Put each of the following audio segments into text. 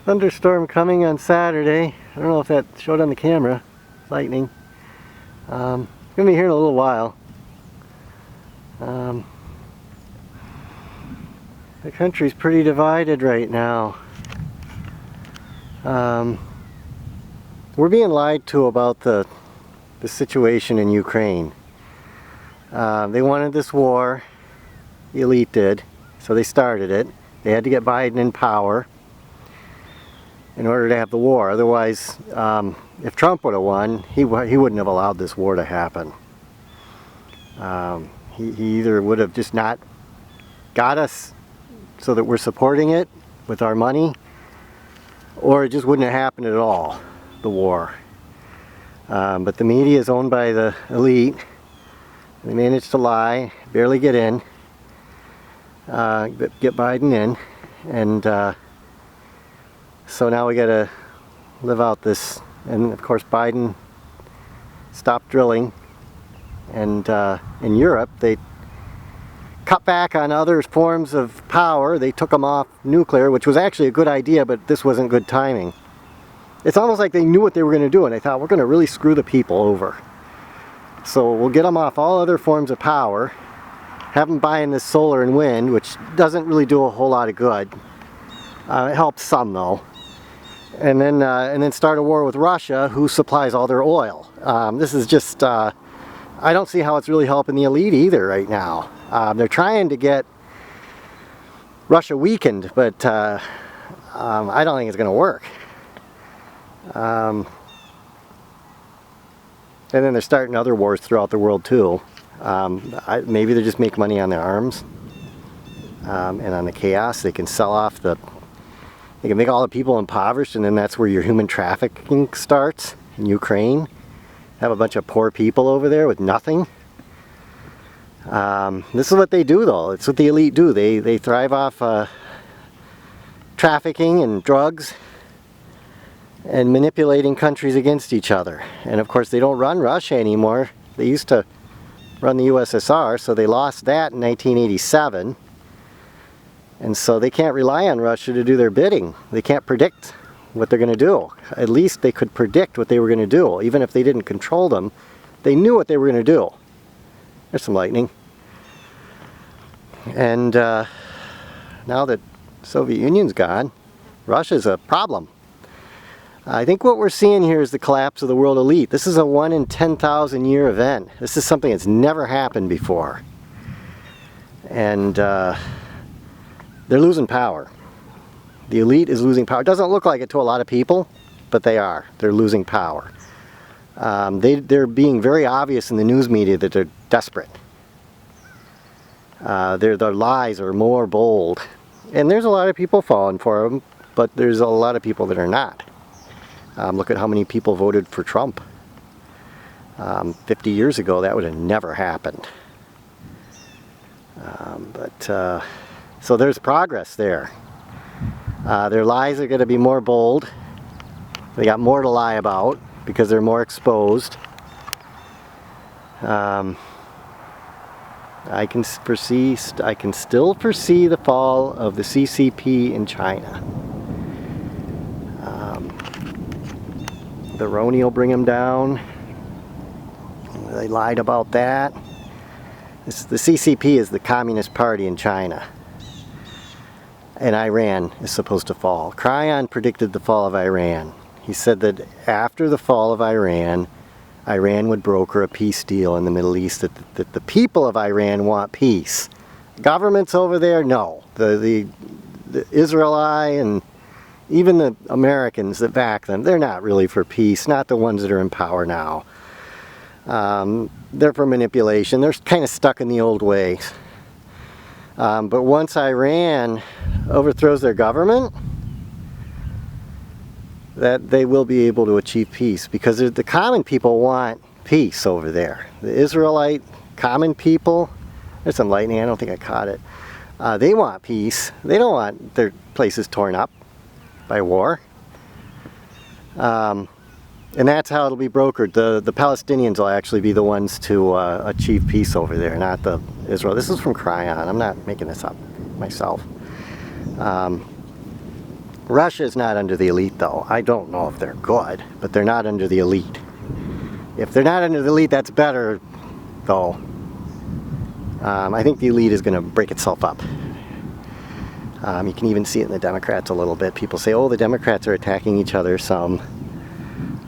Thunderstorm coming on Saturday. I don't know if that showed on the camera. Lightning. Gonna be here in a little while. The country's pretty divided right now. We're being lied to about the situation in Ukraine. They wanted this war. The elite did. So they started it. They had to get Biden in power in order to have the war. Otherwise, if Trump would have won, he wouldn't have allowed this war to happen. He either would have just not got us so that we're supporting it with our money, or it just wouldn't have happened at all, the war. But the media is owned by the elite. They managed to lie, barely get in, get Biden in, and so now we got to live out this. And of course Biden stopped drilling, and in Europe they cut back on other forms of power. They took them off nuclear, which was actually a good idea, but this wasn't good timing. It's almost like they knew what they were going to do, and they thought, we're going to really screw the people over. So we'll get them off all other forms of power, have them buying this solar and wind, which doesn't really do a whole lot of good. It helps some though. And then start a war with Russia, who supplies all their oil. This is just, I don't see how it's really helping the elite either right now. They're trying to get Russia weakened, but I don't think it's going to work. And then they're starting other wars throughout the world too. Maybe they just make money on their arms and on the chaos. They can sell off they can make all the people impoverished, and then that's where your human trafficking starts in Ukraine. Have a bunch of poor people over there with nothing. This is what they do though. It's what the elite do. They thrive off trafficking and drugs and manipulating countries against each other. And of course they don't run Russia anymore. They used to run the USSR, so they lost that in 1987. And so they can't rely on Russia to do their bidding. They can't predict what they're going to do. At least they could predict what they were going to do. Even if they didn't control them, they knew what they were going to do. There's some lightning. And now that the Soviet Union's gone, Russia's a problem. I think what we're seeing here is the collapse of the world elite. This is a 1 in 10,000 year event. This is something that's never happened before. And they're losing power. The elite is losing power. It doesn't look like it to a lot of people, but they are. They're losing power. They're being very obvious in the news media that they're desperate. Their lies are more bold. And there's a lot of people falling for them, but there's a lot of people that are not. Look at how many people voted for Trump. 50 years ago, that would have never happened. So there's progress there. Their lies are going to be more bold. They got more to lie about because they're more exposed. I can still foresee the fall of the CCP in China. The Roni will bring them down. They lied about that. The CCP is the Communist Party in China. And Iran is supposed to fall. Cryon predicted the fall of Iran. He said that after the fall of Iran, Iran would broker a peace deal in the Middle East, that the people of Iran want peace. Governments over there, no. The Israeli and even the Americans that back them, they're not really for peace, not the ones that are in power now. They're for manipulation. They're kind of stuck in the old ways. But once Iran overthrows their government, that they will be able to achieve peace, because the common people want peace over there. The Israelite common people, there's some lightning, I don't think I caught it. They want peace. They don't want their places torn up by war. And that's how it'll be brokered. The Palestinians will actually be the ones to achieve peace over there, not the Israel. This is from Cryon. I'm not making this up myself. Russia's not under the elite though. I don't know if they're good, but they're not under the elite. If they're not under the elite, that's better though. I think the elite is going to break itself up. You can even see it in the Democrats a little bit. People say, oh, the Democrats are attacking each other some.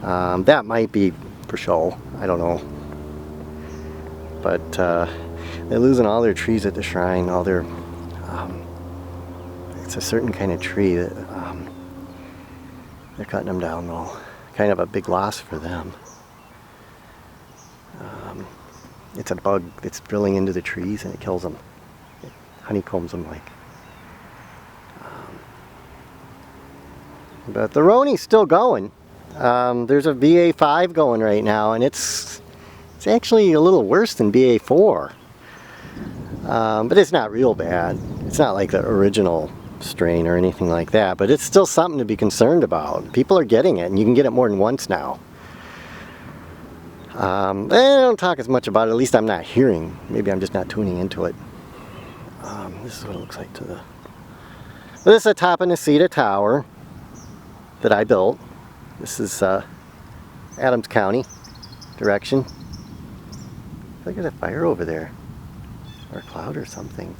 That might be for show. I don't know. But they're losing all their trees at the shrine. All their it's a certain kind of tree that they're cutting them down though. Kind of a big loss for them. It's a bug that's drilling into the trees and it kills them. It honeycombs them like. But the Roni's still going. There's a BA5 going right now, and it's actually a little worse than BA4. But it's not real bad. It's not like the original strain or anything like that, but it's still something to be concerned about. People are getting it, and you can get it more than once now. They don't talk as much about it, at least I'm not hearing. Maybe I'm just not tuning into it. This is what it looks like to the... This is the top of Necedah Tower that I built. This is Adams County direction. I feel like there's a fire over there, or a cloud or something.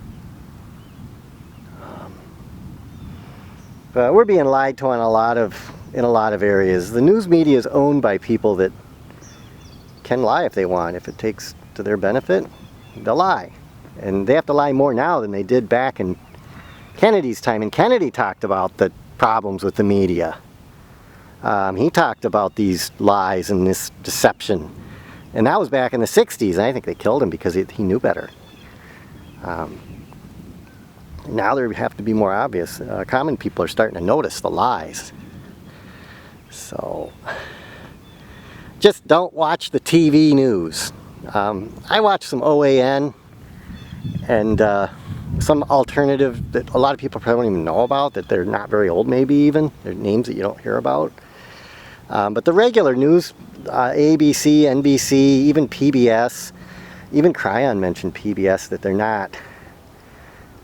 But we're being lied to in a lot of areas. The news media is owned by people that can lie if they want. If it takes to their benefit, they'll lie. And they have to lie more now than they did back in Kennedy's time. And Kennedy talked about the problems with the media. He talked about these lies and this deception. And that was back in the 60s. And I think they killed him because he knew better. Now they have to be more obvious. Common people are starting to notice the lies. So... just don't watch the TV news. I watch some OAN and some alternative that a lot of people probably don't even know about, that they're not very old maybe even. They're names that you don't hear about. But the regular news, ABC, NBC, even PBS, even Cryon mentioned PBS, that they're not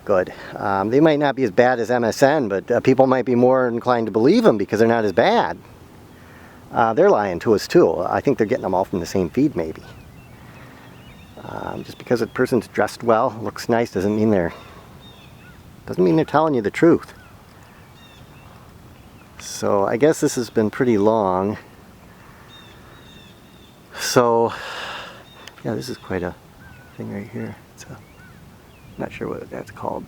good. They might not be as bad as MSN, but people might be more inclined to believe them because they're not as bad. They're lying to us too. I think they're getting them all from the same feed maybe. Just because a person's dressed well, looks nice, doesn't mean they're telling you the truth. So I guess this has been pretty long. So yeah, this is quite a thing right here. I'm not sure what that's called.